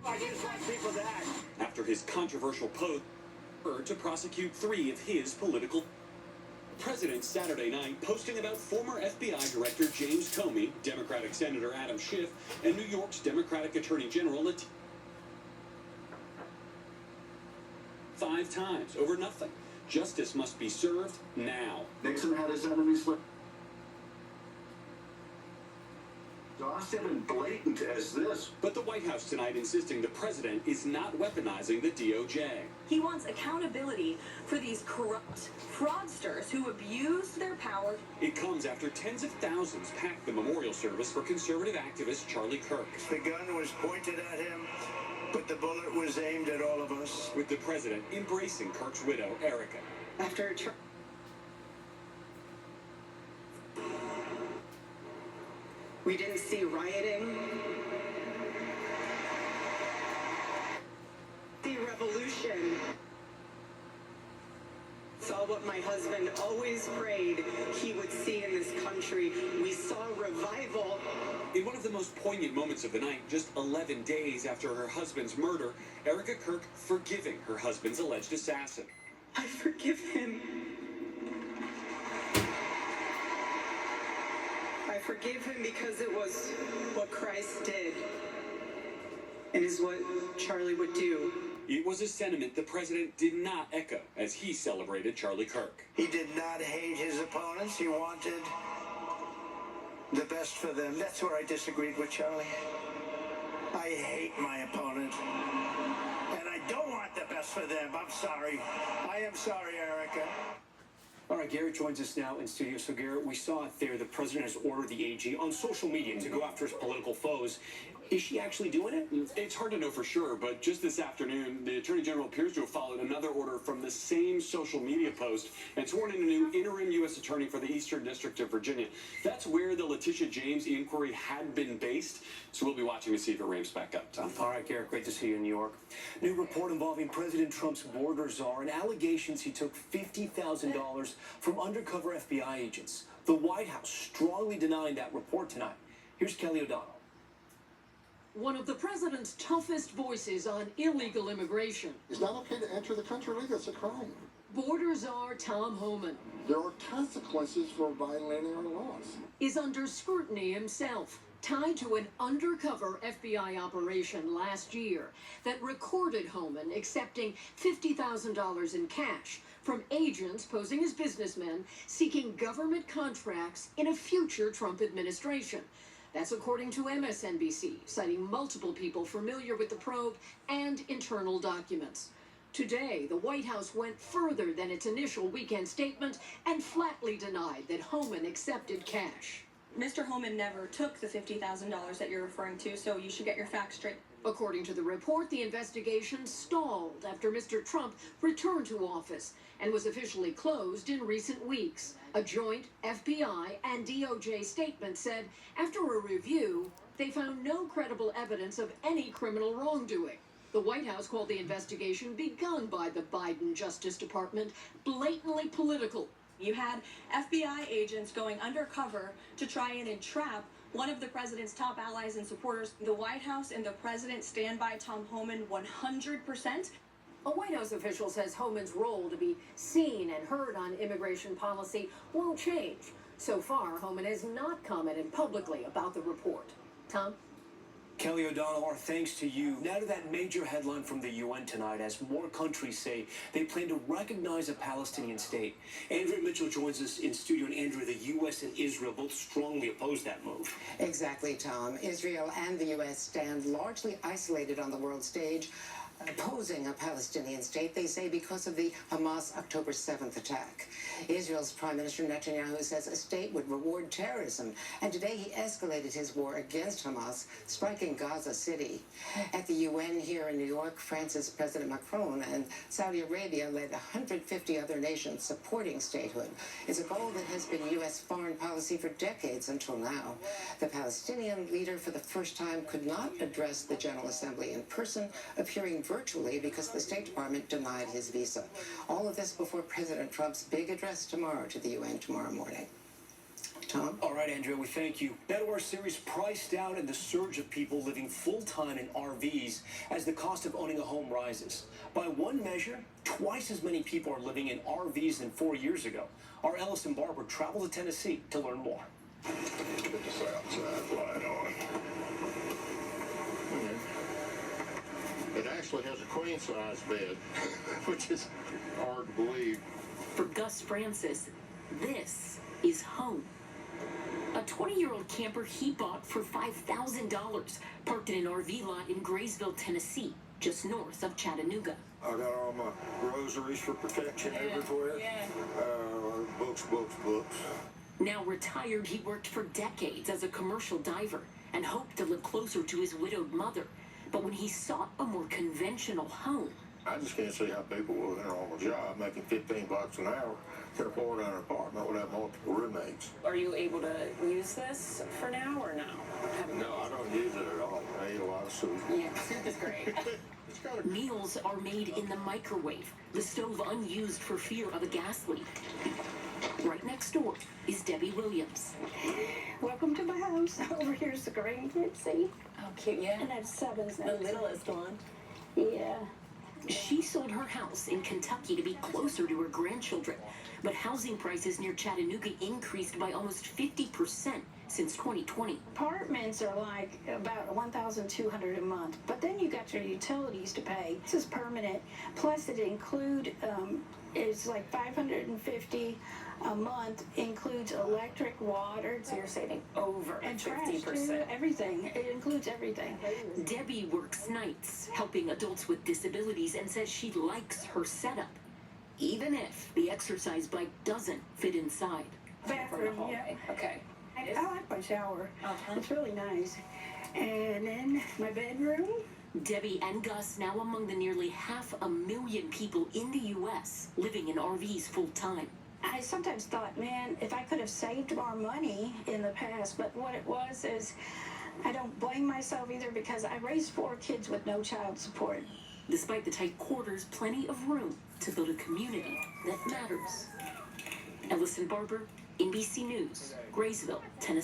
I just want people to act. After his controversial post to prosecute 3 of his political president Saturday night posting about former FBI Director James Comey, Democratic Senator Adam Schiff, and New York's Democratic Attorney General 5 times over nothing. Justice must be served now. Nixon had his enemies with exhaustive and blatant as this. But the White House tonight insisting the president is not weaponizing the DOJ. He wants accountability for these corrupt fraudsters who abused their power. It comes after tens of thousands packed the memorial service for conservative activist Charlie Kirk. The gun was pointed at him, but the bullet was aimed at all of us. With the president embracing Kirk's widow, Erica. After we didn't see rioting, the revolution. Saw what my husband always prayed he would see in this country. We saw revival. In one of the most poignant moments of the night, just 11 days after her husband's murder, Erica Kirk forgiving her husband's alleged assassin. I forgive him. I forgive him because it was what Christ did and is what Charlie would do. It was a sentiment the president did not echo as he celebrated Charlie Kirk. He did not hate his opponents. He wanted the best for them. That's where I disagreed with Charlie. I hate my opponent. And I don't want the best for them. I'm sorry. I am sorry, Erica. All right, Garrett joins us now in studio. So, Garrett, we saw it there. The president has ordered the AG on social media to go after his political foes. Is she actually doing it? It's hard to know for sure, but just this afternoon, the Attorney General appears to have followed another order from the same social media post and sworn in a new interim U.S. attorney for the Eastern District of Virginia. That's where the Letitia James inquiry had been based, so we'll be watching to see if it ramps back up, Tom. All right, Garrett, great to see you in New York. New report involving President Trump's border czar and allegations he took $50,000 from undercover FBI agents. The White House strongly denying that report tonight. Here's Kelly O'Donnell. One of the president's toughest voices on illegal immigration. It's not okay to enter the country illegally. It's a crime. Border czar Tom Homan. There are consequences for violating our laws. Is under scrutiny himself, tied to an undercover FBI operation last year that recorded Homan accepting $50,000 in cash from agents posing as businessmen seeking government contracts in a future Trump administration. That's according to MSNBC, citing multiple people familiar with the probe and internal documents. Today, the White House went further than its initial weekend statement and flatly denied that Homan accepted cash. Mr. Homan never took the $50,000 that you're referring to, so you should get your facts straight. According to the report, the investigation stalled after Mr. Trump returned to office and was officially closed in recent weeks. A joint FBI and DOJ statement said after a review, they found no credible evidence of any criminal wrongdoing. The White House called the investigation begun by the Biden Justice Department blatantly political. You had FBI agents going undercover to try and entrap one of the president's top allies and supporters. The White House and the president stand by Tom Homan 100%. A White House official says Homan's role to be seen and heard on immigration policy won't change. So far, Homan has not commented publicly about the report. Tom? Kelly O'Donnell, our thanks to you. Now to that major headline from the UN tonight as more countries say they plan to recognize a Palestinian state. Andrea Mitchell joins us in studio. And Andrea, the U.S. and Israel both strongly oppose that move. Exactly, Tom. Israel and the U.S. stand largely isolated on the world stage, opposing a Palestinian state, they say, because of the Hamas October 7th attack. Israel's Prime Minister Netanyahu says a state would reward terrorism, and today he escalated his war against Hamas, striking Gaza City. At the UN here in New York, France's President Macron and Saudi Arabia led 150 other nations supporting statehood. It's a goal that has been U.S. foreign policy for decades until now. The Palestinian leader, for the first time, could not address the General Assembly in person, appearing virtually because the State Department denied his visa. All of this before President Trump's big address tomorrow to the UN tomorrow morning. Tom. All right, Andrea, we thank you. Now to our series, Priced Out and the surge of people living full-time in RVs as the cost of owning a home rises. By one measure, twice as many people are living in RVs than 4 years ago. Our Ellis and Barbara traveled to Tennessee to learn more. Get this outside light on. It actually has a queen-size bed, which is hard to believe. For Gus Francis, this is home. A 20-year-old camper he bought for $5,000, parked in an RV lot in Graysville, Tennessee, just north of Chattanooga. I got all my groceries for protection everywhere. Yeah. Books. Now retired, he worked for decades as a commercial diver and hoped to live closer to his widowed mother. But when he sought a more conventional home, I just can't see how people with a normal job making $15 an hour can afford an apartment without multiple roommates. Are you able to use this for now or no? No, I don't use it at all. I eat a lot of soup. Yeah, soup is great. meals are made in the microwave, the stove unused for fear of a gas leak. Right next door is Debbie Williams. Welcome to my house. Over here's the grandkids, see? Oh, cute, yeah. And that's Seven's The littlest one. Yeah. She sold her house in Kentucky to be closer to her grandchildren, but housing prices near Chattanooga increased by almost 50% since 2020. Apartments are like about $1,200 a month, but then you got your utilities to pay. This is permanent. Plus it it's like $550 a month, includes electric, water, So you're saving over and 50%. trash too, everything. It includes everything. Debbie works nights, helping adults with disabilities, and says she likes her setup, even if the exercise bike doesn't fit inside. Bathroom, yeah. Okay. I like my shower. Uh-huh. It's really nice. And then my bedroom. Debbie and Gus now among the nearly 500,000 people in the U.S. living in RVs full-time. I sometimes thought, man, if I could have saved more money in the past, but what it was is, I don't blame myself either because I raised 4 kids with no child support. Despite the tight quarters, plenty of room to build a community that matters. Ellis and Barber, NBC News, Graysville, Tennessee.